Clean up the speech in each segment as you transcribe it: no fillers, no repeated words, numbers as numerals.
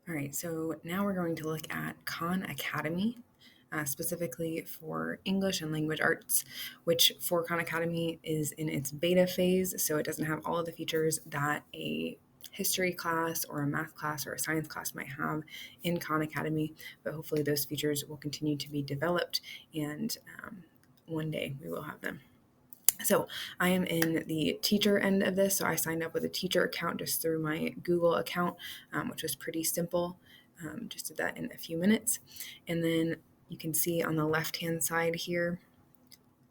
All right, so now we're going to look at Khan Academy, specifically for English and language arts, which for Khan Academy is in its beta phase, so it doesn't have all of the features that a history class or a math class or a science class might have in Khan Academy, but hopefully those features will continue to be developed and one day we will have them. So I am in the teacher end of this. So I signed up with a teacher account just through my Google account, which was pretty simple. Just did that in a few minutes. And then you can see on the left-hand side here,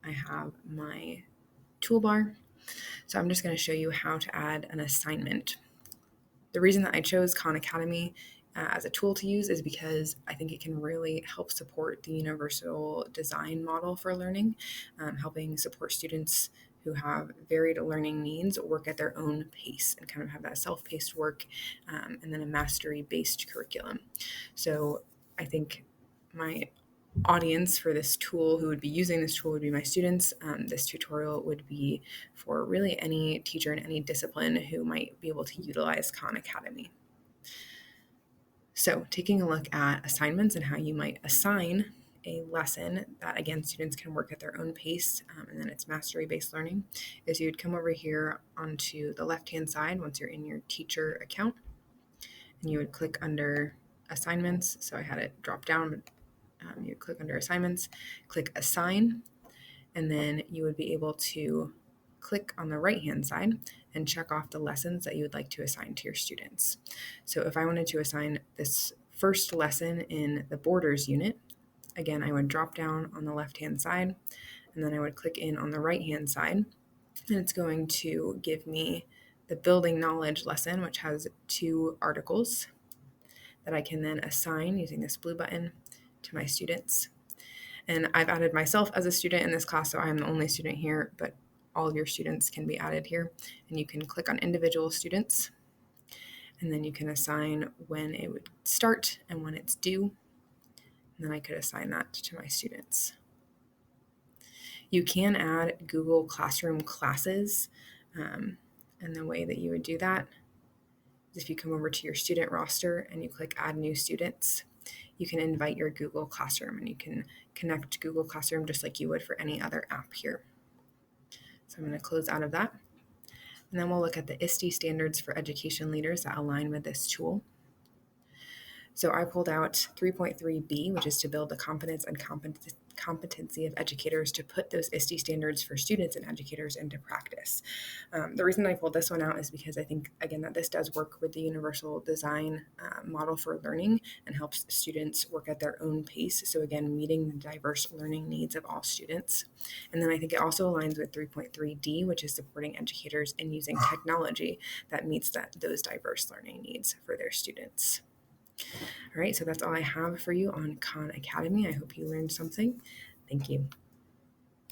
I have my toolbar. So I'm just going to show you how to add an assignment. The reason that I chose Khan Academy as a tool to use is because I think it can really help support the universal design model for learning, helping support students who have varied learning needs work at their own pace and kind of have that self-paced work, and then a mastery-based curriculum. So I think my audience for this tool who would be using this tool would be my students. This tutorial would be for really any teacher in any discipline who might be able to utilize Khan Academy. So taking a look at assignments and how you might assign a lesson that, again, students can work at their own pace, and then it's mastery-based learning, is you'd come over here onto the left-hand side once you're in your teacher account, and you would click under assignments. So I had it drop down, but you click under assignments, click assign, and then you would be able to click on the right hand side and check off the lessons that you would like to assign to your students. So if I wanted to assign this first lesson in the Borders unit, again, I would drop down on the left hand side and then I would click in on the right hand side, and it's going to give me the building knowledge lesson, which has 2 articles that I can then assign using this blue button to my students. And I've added myself as a student in this class, so I am the only student here, but all of your students can be added here. And you can click on individual students, and then you can assign when it would start and when it's due. And then I could assign that to my students. You can add Google Classroom classes, and the way that you would do that is if you come over to your student roster and you click Add New Students, you can invite your Google Classroom and you can connect Google Classroom just like you would for any other app here. So I'm going to close out of that. And then we'll look at the ISTE standards for education leaders that align with this tool. So I pulled out 3.3b, which is to build the confidence and competency of educators to put those ISTE standards for students and educators into practice. The reason I pulled this one out is because I think, again, that this does work with the universal design model for learning and helps students work at their own pace. So again, meeting the diverse learning needs of all students. And then I think it also aligns with 3.3d, which is supporting educators in using technology that meets those diverse learning needs for their students. All right, so that's all I have for you on Khan Academy. I hope you learned something. Thank you.